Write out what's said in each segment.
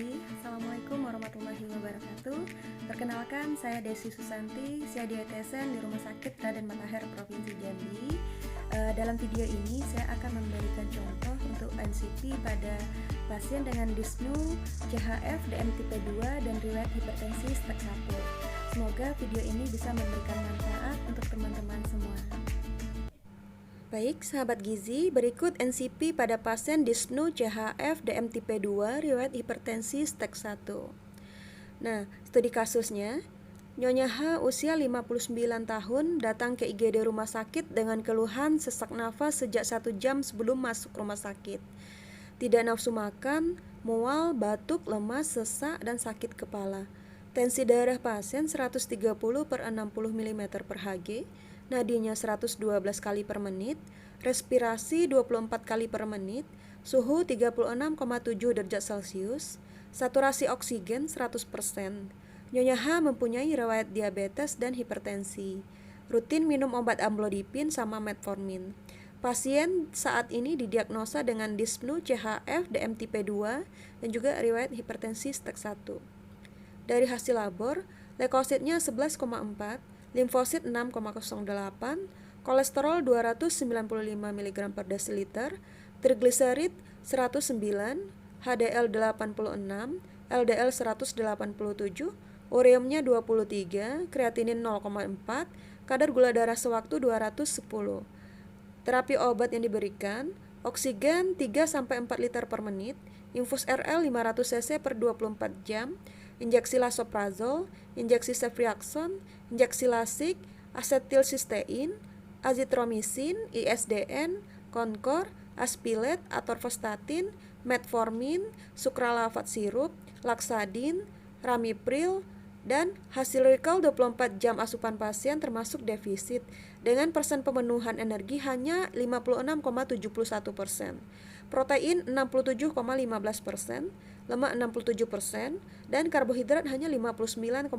Assalamualaikum warahmatullahi wabarakatuh. Perkenalkan, saya Desi Susanti, saya dietesen di Rumah Sakit Raden Matahir Provinsi Jambi. Dalam video ini saya akan memberikan contoh untuk NCP pada pasien dengan dyspnea, CHF, DM tipe 2 dan riwayat hipertensi step 1. Semoga video ini bisa memberikan manfaat untuk teman-teman semua. Baik, sahabat gizi, berikut NCP pada pasien dyspnea CHF DM tipe 2 riwayat hipertensi stage 1. Nah, studi kasusnya, Nyonya H usia 59 tahun datang ke IGD rumah sakit dengan keluhan sesak nafas sejak 1 jam sebelum masuk rumah sakit. Tidak nafsu makan, mual, batuk, lemas, sesak, dan sakit kepala. Tensi darah pasien 130 per 60 mm per Hg, nadinya 112 kali per menit, respirasi 24 kali per menit, suhu 36,7 derajat Celcius, saturasi oksigen 100%. Nyonya H mempunyai riwayat diabetes dan hipertensi. Rutin minum obat amlodipin sama metformin. Pasien saat ini didiagnosa dengan dyspnea CHF DM tipe 2 dan juga riwayat hipertensi stage 1. Dari hasil labor, leukositnya 11,4, limfosit 6,08, kolesterol 295 mg per desiliter, trigliserid 109, HDL 86, LDL 187, ureumnya 23, kreatinin 0,4, kadar gula darah sewaktu 210. Terapi obat yang diberikan, oksigen 3-4 liter per menit, infus RL 500 cc per 24 jam, injeksi lansoprazol, injeksi ceftriaxone, injeksi lasik, asetilsistein, azitromisin, ISDN, Concor, aspilet, atorvastatin, metformin, sukralfat sirup, laksadin, ramipril, dan hasil recall 24 jam asupan pasien termasuk defisit dengan persen pemenuhan energi hanya 56,71%, protein 67,15%, lemak 67%, dan karbohidrat hanya 59,44%.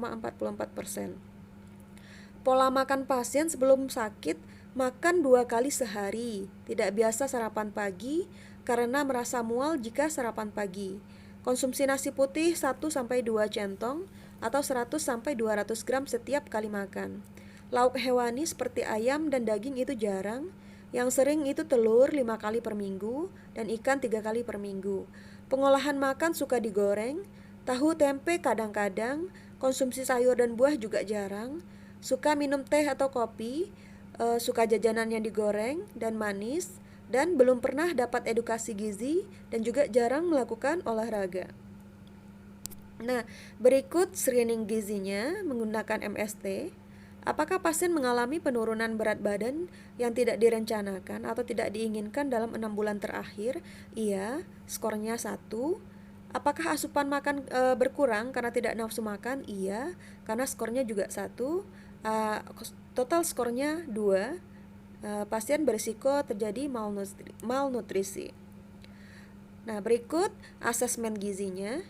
Pola makan pasien sebelum sakit, makan 2 kali sehari, tidak biasa sarapan pagi karena merasa mual jika sarapan pagi. Konsumsi nasi putih 1-2 centong atau 100-200 gram setiap kali makan. Lauk hewani seperti ayam dan daging itu jarang. Yang sering itu telur 5 kali per minggu dan ikan 3 kali per minggu. Pengolahan makan suka digoreng, tahu tempe kadang-kadang, konsumsi sayur dan buah juga jarang. Suka minum teh atau kopi, suka jajanan yang digoreng dan manis, dan belum pernah dapat edukasi gizi dan juga jarang melakukan olahraga. Nah, berikut screening gizinya menggunakan MST. Apakah pasien mengalami penurunan berat badan yang tidak direncanakan atau tidak diinginkan dalam 6 bulan terakhir? Iya, skornya 1. Apakah asupan makan berkurang karena tidak nafsu makan? Iya, karena skornya juga 1. Total skornya 2. Pasien berisiko terjadi malnutrisi. Nah, berikut asesmen gizinya.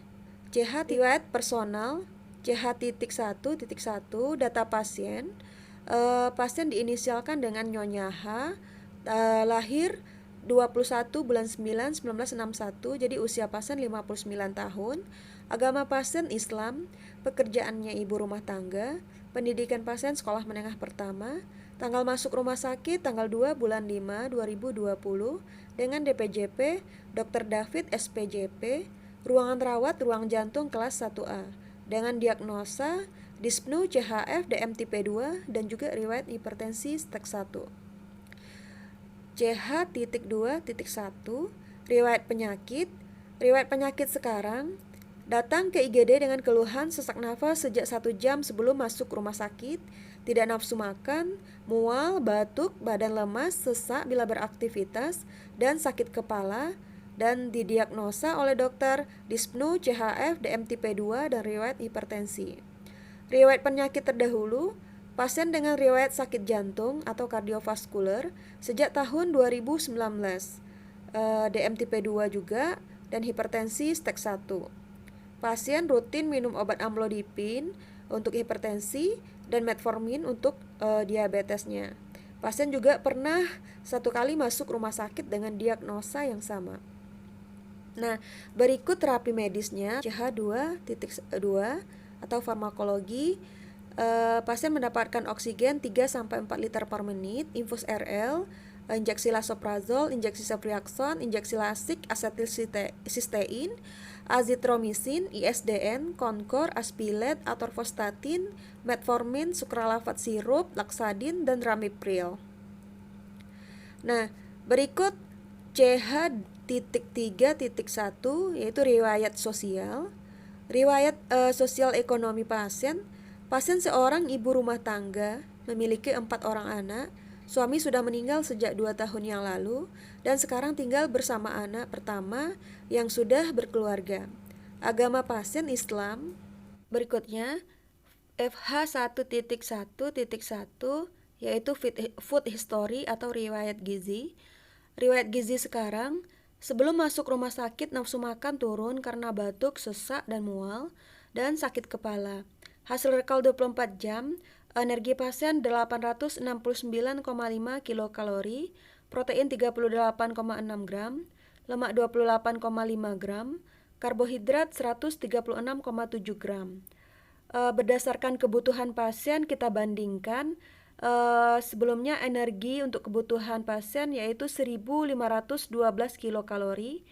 CH riwayat personal, CH.1.1 data pasien. Pasien diinisialkan dengan Nyonya H, lahir 21 bulan 9 1961, jadi usia pasien 59 tahun. Agama pasien Islam, pekerjaannya ibu rumah tangga, pendidikan pasien sekolah menengah pertama. Tanggal masuk rumah sakit tanggal 2 bulan 5 2020 dengan DPJP Dr. David SPJP, ruangan rawat ruang jantung kelas 1A dengan diagnosa dyspnea CHF DM tipe 2 dan juga riwayat hipertensi stage 1. CH.2.1 riwayat penyakit sekarang, datang ke IGD dengan keluhan sesak nafas sejak 1 jam sebelum masuk rumah sakit, tidak nafsu makan, mual, batuk, badan lemas, sesak bila beraktivitas, dan sakit kepala, dan didiagnosa oleh dokter dyspnea CHF DM tipe 2 dan riwayat hipertensi. Riwayat penyakit terdahulu, pasien dengan riwayat sakit jantung atau kardiovaskuler sejak tahun 2019, DM tipe 2 juga, dan hipertensi stage 1. Pasien rutin minum obat amlodipin untuk hipertensi dan metformin untuk diabetesnya. Pasien juga pernah 1 kali masuk rumah sakit dengan diagnosa yang sama. Nah, berikut terapi medisnya CH2.2 atau farmakologi. Pasien mendapatkan oksigen 3-4 liter per menit, infus RL, injeksi lansoprazol, injeksi ceftriaxone, injeksi lasik, asetilsistein, azitromisin, ISDN, Concor, Aspilet, atorvastatin, metformin, sukralfat sirup, laksadin, dan ramipril. Nah, berikut CH.3.1 yaitu riwayat sosial. Riwayat sosial ekonomi pasien. Pasien seorang ibu rumah tangga, memiliki 4 orang anak. Suami sudah meninggal sejak 2 tahun yang lalu dan sekarang tinggal bersama anak pertama yang sudah berkeluarga. Agama pasien Islam. Berikutnya FH1.1.1 yaitu food history atau riwayat gizi. Riwayat gizi sekarang, sebelum masuk rumah sakit nafsu makan turun karena batuk, sesak, dan mual, dan sakit kepala. Hasil rekal 24 jam, energi pasien 869,5 kilokalori, protein 38,6 gram, lemak 28,5 gram, karbohidrat 136,7 gram. Berdasarkan kebutuhan pasien kita bandingkan. Sebelumnya energi untuk kebutuhan pasien yaitu 1512 kilokalori,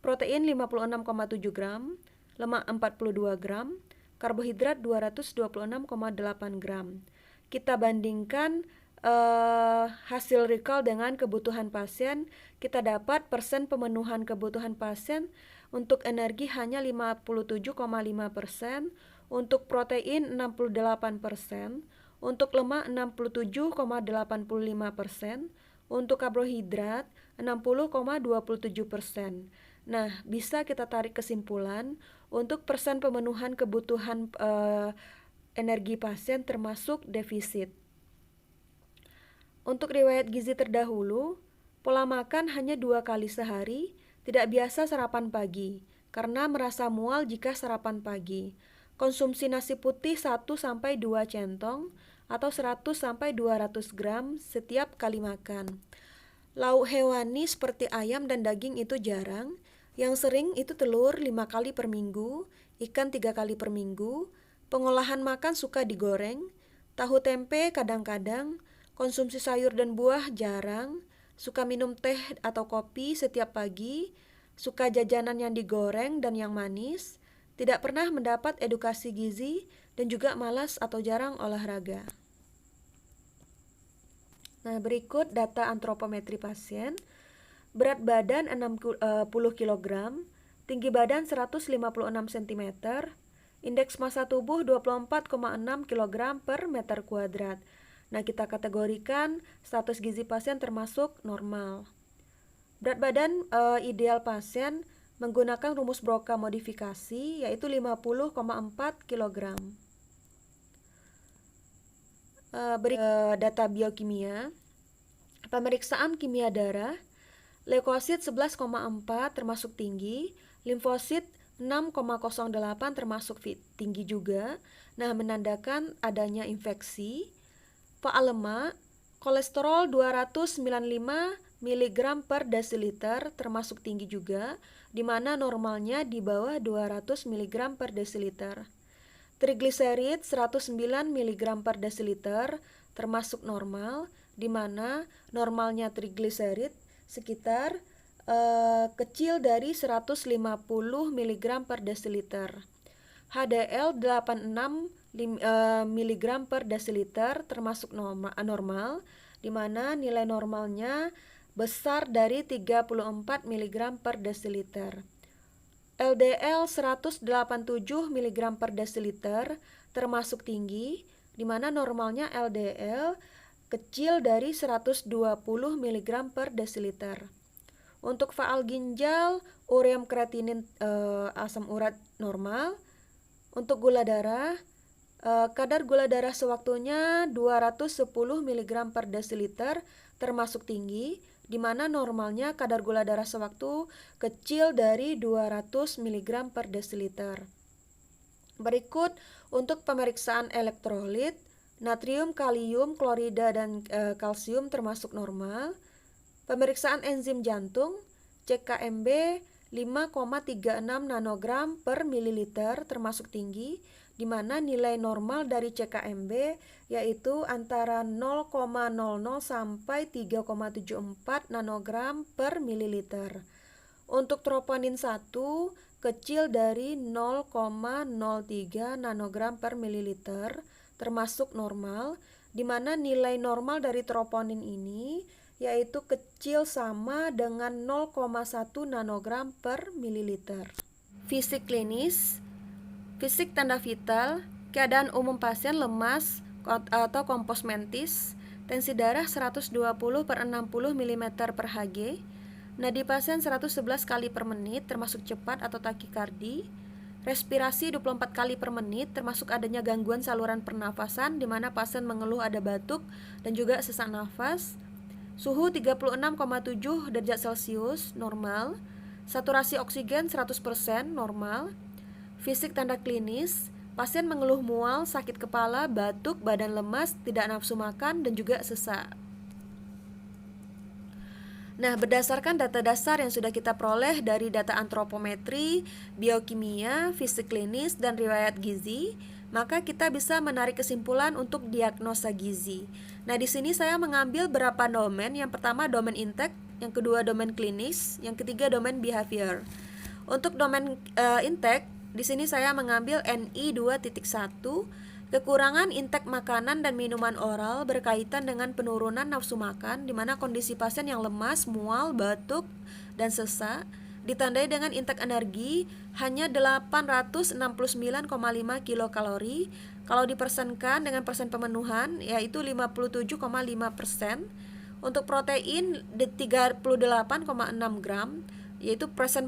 protein 56,7 gram, lemak 42 gram, karbohidrat 226,8 gram. Kita bandingkan hasil recall dengan kebutuhan pasien, kita dapat persen pemenuhan kebutuhan pasien untuk energi hanya 57,5%, untuk protein 68%, untuk lemak 67,85%, untuk karbohidrat 60,27%. Nah, bisa kita tarik kesimpulan untuk persen pemenuhan kebutuhan energi pasien termasuk defisit. Untuk riwayat gizi terdahulu, pola makan hanya 2 kali sehari, tidak biasa sarapan pagi, karena merasa mual jika sarapan pagi. Konsumsi nasi putih 1-2 centong atau 100-200 gram setiap kali makan. Lauk hewani seperti ayam dan daging itu jarang. Yang sering itu telur 5 kali per minggu, ikan 3 kali per minggu. Pengolahan makan suka digoreng, tahu tempe kadang-kadang, konsumsi sayur dan buah jarang, suka minum teh atau kopi setiap pagi, suka jajanan yang digoreng dan yang manis, tidak pernah mendapat edukasi gizi, dan juga malas atau jarang olahraga. Nah, berikut data antropometri pasien. Berat badan 60 kg, tinggi badan 156 cm, indeks massa tubuh 24,6 kg per meter kuadrat. Nah, kita kategorikan status gizi pasien termasuk normal. Berat badan ideal pasien menggunakan rumus Broca modifikasi yaitu 50,4 kg. Data biokimia. Pemeriksaan kimia darah. Leukosit 11,4 termasuk tinggi, limfosit 6,08 termasuk tinggi juga. Nah, menandakan adanya infeksi. Paal lemak, kolesterol 295 mg per desiliter termasuk tinggi juga, di mana normalnya di bawah 200 mg per desiliter. Trigliserid 109 mg per desiliter termasuk normal, di mana normalnya trigliserid sekitar kecil dari 150 mg per desiliter. HDL 86 mg per desiliter termasuk normal, di mana nilai normalnya besar dari 34 mg per desiliter. LDL 187 mg per desiliter termasuk tinggi, di mana normalnya LDL kecil dari 120 mg per desiliter. Untuk faal ginjal, ureum kreatinin asam urat normal. Untuk gula darah, kadar gula darah sewaktunya 210 mg per desiliter termasuk tinggi, di mana normalnya kadar gula darah sewaktu kecil dari 200 mg per desiliter. Berikut untuk pemeriksaan elektrolit, natrium, kalium, klorida, dan kalsium termasuk normal. Pemeriksaan enzim jantung, cek KMB 5,36 nanogram per mililiter termasuk tinggi, di mana nilai normal dari CKMB yaitu antara 0,00 sampai 3,74 nanogram per mililiter. Untuk troponin 1 kecil dari 0,03 nanogram per mililiter termasuk normal, di mana nilai normal dari troponin ini yaitu kecil sama dengan 0,1 nanogram per mililiter. Fisik klinis, fisik tanda vital, keadaan umum pasien lemas atau kompos mentis, tensi darah 120 per 60 mm per Hg, nadi pasien 111 kali per menit termasuk cepat atau takikardi, respirasi 24 kali per menit termasuk adanya gangguan saluran pernafasan di mana pasien mengeluh ada batuk dan juga sesak nafas, suhu 36,7 derajat Celcius normal, saturasi oksigen 100% normal. Fisik tanda klinis, pasien mengeluh mual, sakit kepala, batuk, badan lemas, tidak nafsu makan dan juga sesak. Nah, berdasarkan data dasar yang sudah kita peroleh dari data antropometri, biokimia, fisik klinis, dan riwayat gizi, maka kita bisa menarik kesimpulan untuk diagnosa gizi. Nah, di sini saya mengambil beberapa domain. Yang pertama domain intake, yang kedua domain klinis, yang ketiga domain behavior. Untuk domain intake, di sini saya mengambil NI 2.1. Kekurangan intake makanan dan minuman oral berkaitan dengan penurunan nafsu makan, di mana kondisi pasien yang lemas, mual, batuk, dan sesak ditandai dengan intake energi hanya 869,5 kilokalori. Kalau dipersenkan dengan persen pemenuhan yaitu 57,5%. Untuk protein 38,6 gram, yaitu persen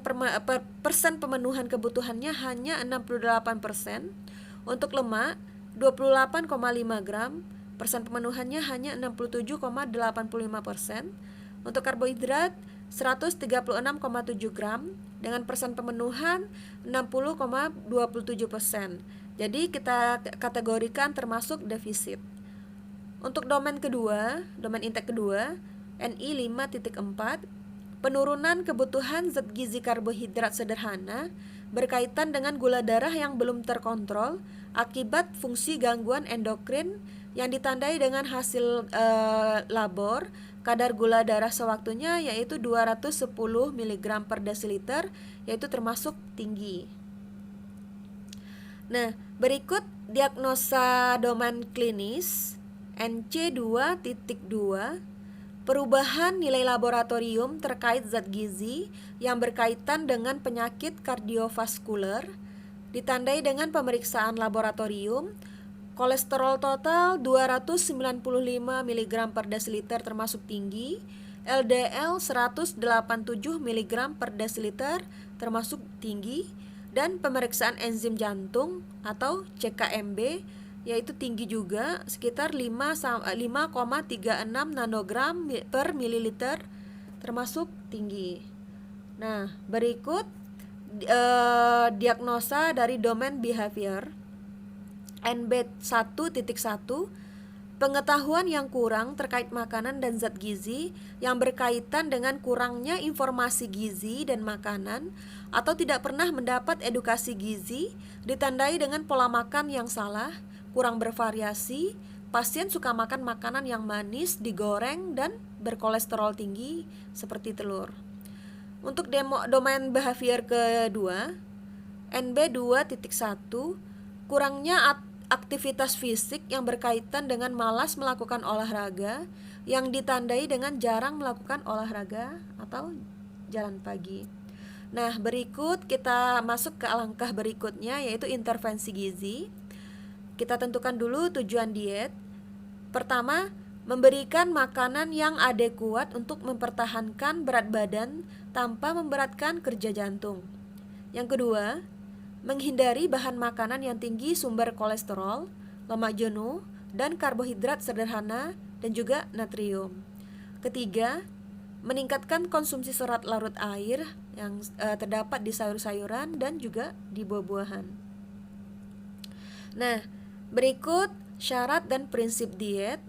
pemenuhan kebutuhannya hanya 68%. Untuk lemak 28,5 gram, persen pemenuhannya hanya 67,85%. Untuk karbohidrat 136,7 gram dengan persen pemenuhan 60,27%. Jadi kita kategorikan termasuk defisit. Untuk domain kedua, domain intake kedua, NI 5.4, penurunan kebutuhan zat gizi karbohidrat sederhana berkaitan dengan gula darah yang belum terkontrol akibat fungsi gangguan endokrin yang ditandai dengan hasil labor. Kadar gula darah sewaktunya yaitu 210 mg per desiliter, yaitu termasuk tinggi. Nah, berikut diagnosa domain klinis NC 2.2, perubahan nilai laboratorium terkait zat gizi yang berkaitan dengan penyakit kardiovaskuler, ditandai dengan pemeriksaan laboratorium. Kolesterol total 295 mg per desiliter termasuk tinggi, LDL 187 mg per desiliter termasuk tinggi, dan pemeriksaan enzim jantung atau CKMB yaitu tinggi juga, sekitar 5,36 nanogram per mililiter termasuk tinggi. Nah, berikut diagnosa dari domain behavior NB 1.1, pengetahuan yang kurang terkait makanan dan zat gizi yang berkaitan dengan kurangnya informasi gizi dan makanan atau tidak pernah mendapat edukasi gizi, ditandai dengan pola makan yang salah, kurang bervariasi, pasien suka makan makanan yang manis, digoreng, dan berkolesterol tinggi seperti telur. Untuk domain behavior kedua, NB 2.1, kurangnya aktivitas fisik yang berkaitan dengan malas melakukan olahraga yang ditandai dengan jarang melakukan olahraga atau jalan pagi. Nah, berikut kita masuk ke langkah berikutnya yaitu intervensi gizi. Kita tentukan dulu tujuan diet. Pertama, memberikan makanan yang adekuat untuk mempertahankan berat badan tanpa memberatkan kerja jantung. Yang kedua, menghindari bahan makanan yang tinggi sumber kolesterol, lemak jenuh, dan karbohidrat sederhana dan juga natrium. Ketiga, meningkatkan konsumsi serat larut air yang terdapat di sayur-sayuran dan juga di buah-buahan. Nah, berikut syarat dan prinsip diet.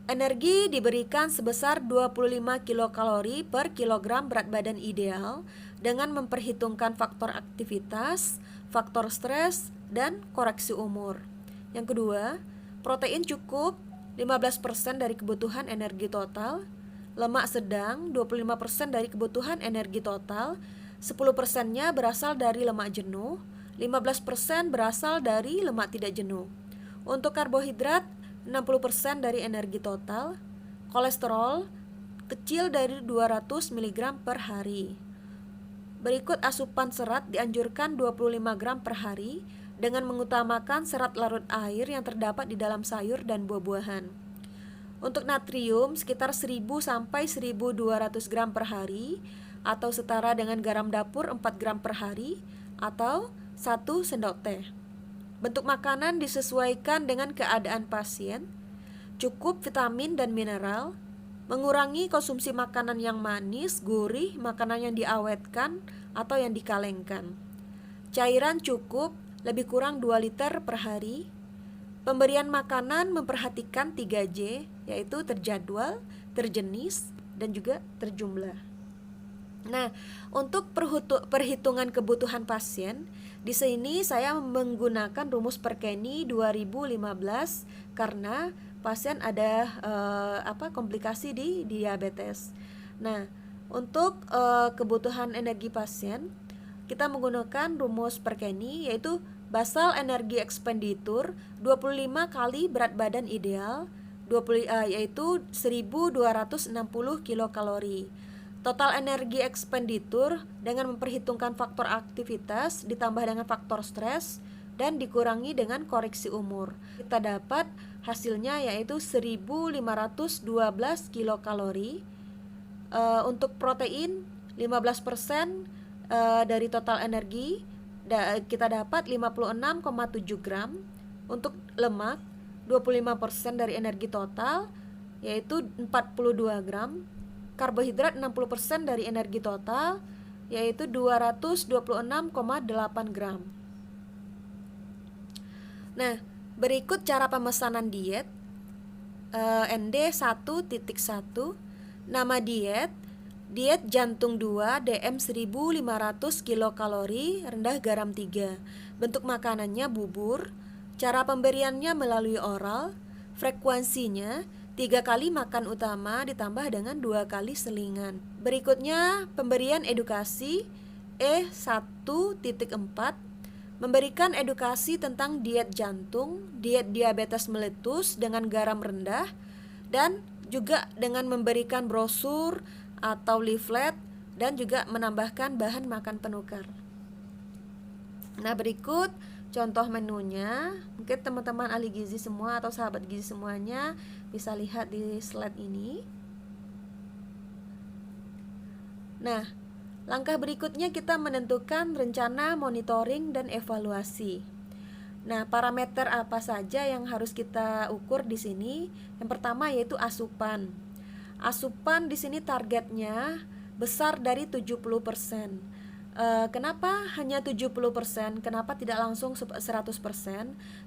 Energi diberikan sebesar 25 kilokalori per kilogram berat badan ideal dengan memperhitungkan faktor aktivitas, faktor stres, dan koreksi umur. Yang kedua, protein cukup 15% dari kebutuhan energi total, lemak sedang 25% dari kebutuhan energi total, 10%-nya berasal dari lemak jenuh, 15% berasal dari lemak tidak jenuh. Untuk karbohidrat 60% dari energi total, kolesterol kecil dari 200 mg per hari. Berikut asupan serat dianjurkan 25 gram per hari dengan mengutamakan serat larut air yang terdapat di dalam sayur dan buah-buahan. Untuk natrium sekitar 1000 sampai 1200 gram per hari atau setara dengan garam dapur 4 gram per hari atau 1 sendok teh. Bentuk makanan disesuaikan dengan keadaan pasien, cukup vitamin dan mineral, mengurangi konsumsi makanan yang manis, gurih, makanan yang diawetkan atau yang dikalengkan. Cairan cukup lebih kurang 2 liter per hari. Pemberian makanan memperhatikan 3J, yaitu terjadwal, terjenis, dan juga terjumlah. Nah, untuk perhitungan kebutuhan pasien, di sini saya menggunakan rumus Perkeni 2015 karena pasien ada komplikasi di diabetes. Nah, untuk kebutuhan energi pasien, kita menggunakan rumus Perkeni yaitu basal energi expenditure 25 kali berat badan ideal yaitu 1260 kilokalori. Total energi expenditure dengan memperhitungkan faktor aktivitas ditambah dengan faktor stres dan dikurangi dengan koreksi umur. Kita dapat hasilnya yaitu 1512 kilokalori. Untuk protein 15% dari total energi kita dapat 56,7 gram. Untuk lemak 25% dari energi total yaitu 42 gram. Karbohidrat 60% dari energi total yaitu 226,8 gram. Nah, berikut cara pemesanan diet ND 1.1. Nama diet jantung 2 DM 1500 kilokalori, rendah garam 3. Bentuk makanannya bubur. Cara pemberiannya melalui oral. Frekuensinya 3 kali makan utama ditambah dengan 2 kali selingan. Berikutnya pemberian edukasi E1.4. Memberikan edukasi tentang diet jantung, diet diabetes meletus dengan garam rendah, dan juga dengan memberikan brosur atau leaflet dan juga menambahkan bahan makan penukar. Nah, berikut contoh menunya. Mungkin teman-teman ahli gizi semua atau sahabat gizi semuanya bisa lihat di slide ini. Nah, langkah berikutnya kita menentukan rencana monitoring dan evaluasi. Nah, parameter apa saja yang harus kita ukur di sini? Yang pertama yaitu asupan. Asupan di sini targetnya besar dari 70%. Kenapa hanya 70%? Kenapa tidak langsung 100%?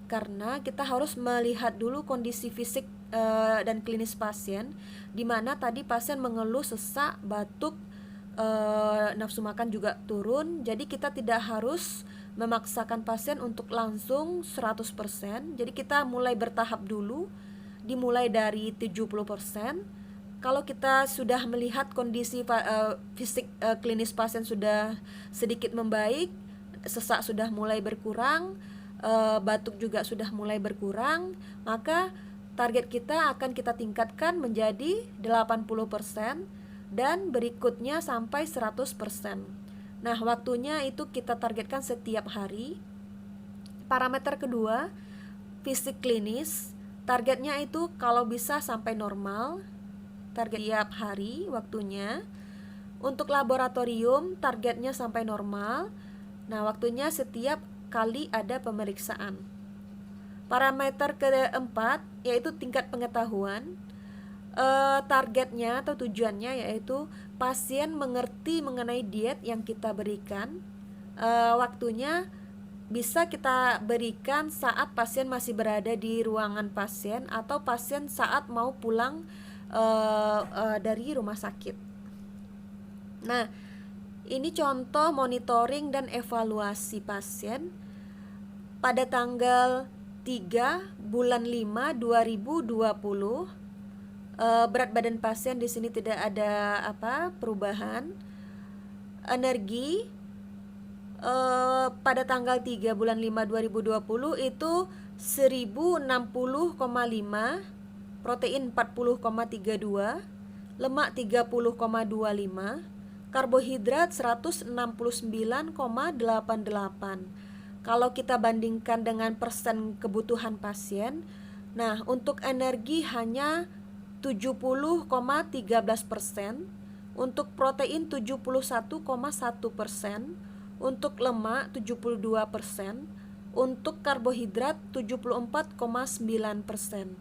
Karena kita harus melihat dulu kondisi fisik dan klinis pasien, di mana tadi pasien mengeluh sesak, batuk, nafsu makan juga turun. Jadi kita tidak harus memaksakan pasien untuk langsung 100%. Jadi kita mulai bertahap dulu, dimulai dari 70%. Kalau kita sudah melihat kondisi fisik klinis pasien sudah sedikit membaik, sesak sudah mulai berkurang, batuk juga sudah mulai berkurang, maka target kita akan kita tingkatkan menjadi 80% dan berikutnya sampai 100%. Nah, waktunya itu kita targetkan setiap hari. Parameter kedua, fisik klinis, targetnya itu kalau bisa sampai normal, target tiap hari waktunya. Untuk laboratorium targetnya sampai normal. Nah, waktunya setiap kali ada pemeriksaan. Parameter keempat yaitu tingkat pengetahuan. Targetnya atau tujuannya yaitu pasien mengerti mengenai diet yang kita berikan. Waktunya bisa kita berikan saat pasien masih berada di ruangan pasien atau pasien saat mau pulang dari rumah sakit. Nah, Ini contoh monitoring dan evaluasi pasien pada tanggal 3 bulan 5 2020. Berat badan pasien di sini tidak ada perubahan. Energi pada tanggal 3 bulan 5 2020 itu 1060,5, protein 40,32, lemak 30,25, karbohidrat 169,88. Kalau kita bandingkan dengan persen kebutuhan pasien, nah untuk energi hanya 70,13%, untuk protein 71,1%, untuk lemak 72%, untuk karbohidrat 74,9%.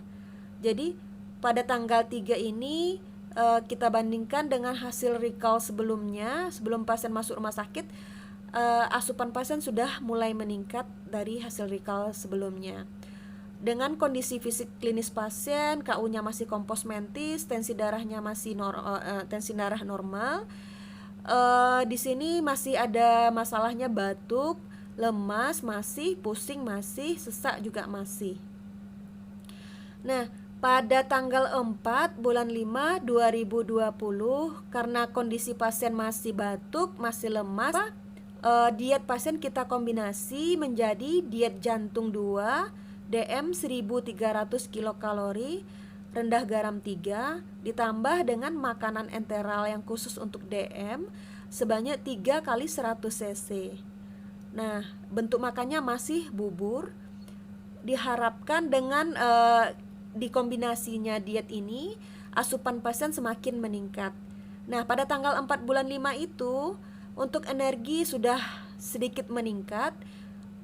Jadi pada tanggal 3 ini kita bandingkan dengan hasil recall sebelumnya, sebelum pasien masuk rumah sakit, asupan pasien sudah mulai meningkat dari hasil recall sebelumnya. Dengan kondisi fisik klinis pasien, KU-nya masih kompos mentis, tensi darahnya masih tensi darah normal. Di sini masih ada masalahnya batuk, lemas masih, pusing masih, sesak juga masih. Nah, pada tanggal 4 bulan 5 2020, karena kondisi pasien masih batuk, masih lemas, diet pasien kita kombinasi menjadi diet jantung 2, DM 1300 kilokalori, rendah garam 3, ditambah dengan makanan enteral yang khusus untuk DM sebanyak 3 kali 100 cc. Nah, bentuk makannya masih bubur. Diharapkan dengan dikombinasinya diet ini, asupan pasien semakin meningkat. Nah, pada tanggal 4 bulan 5 itu, untuk energi sudah sedikit meningkat,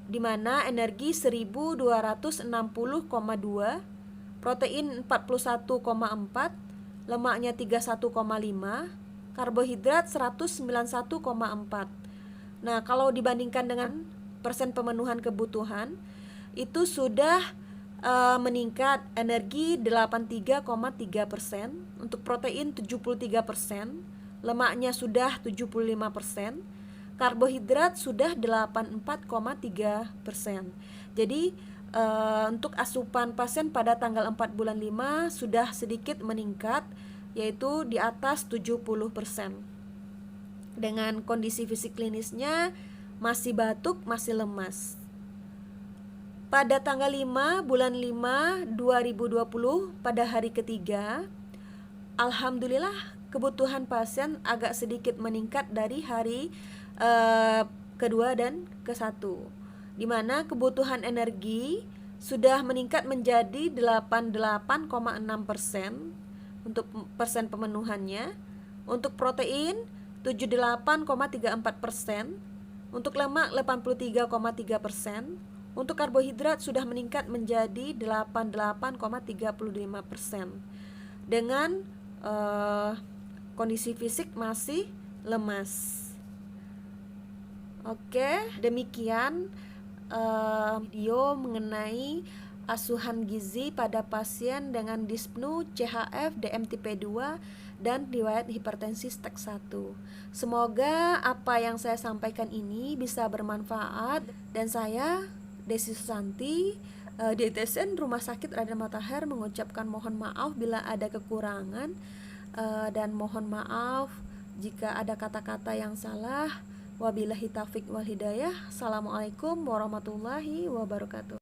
di mana energi 1260,2, protein 41,4, lemaknya 31,5, karbohidrat 191,4. Nah, kalau dibandingkan dengan persen pemenuhan kebutuhan, itu sudah meningkat energi 83,3%, untuk protein 73%, lemaknya sudah 75%, karbohidrat sudah 84,3%. Jadi untuk asupan pasien pada tanggal 4 bulan 5 sudah sedikit meningkat, yaitu di atas 70%. Dengan kondisi fisik klinisnya masih batuk, masih lemas. Pada tanggal 5 bulan 5 2020, pada hari ketiga, alhamdulillah kebutuhan pasien agak sedikit meningkat dari hari kedua dan ke-1, di mana kebutuhan energi sudah meningkat menjadi 88,6% untuk persen pemenuhannya, untuk protein 78,34%, untuk lemak 83,3%, untuk karbohidrat sudah meningkat menjadi 88,35%. Dengan kondisi fisik masih lemas. Oke, demikian video mengenai asuhan gizi pada pasien dengan dispnu, CHF, DM tipe 2, dan riwayat hipertensi stage 1. Semoga apa yang saya sampaikan ini bisa bermanfaat, dan saya, Desi Susanti, dietitian Rumah Sakit Raden Matahir, mengucapkan mohon maaf bila ada kekurangan, dan mohon maaf jika ada kata-kata yang salah. Wabillahi taufiq wal hidayah. Assalamualaikum warahmatullahi wabarakatuh.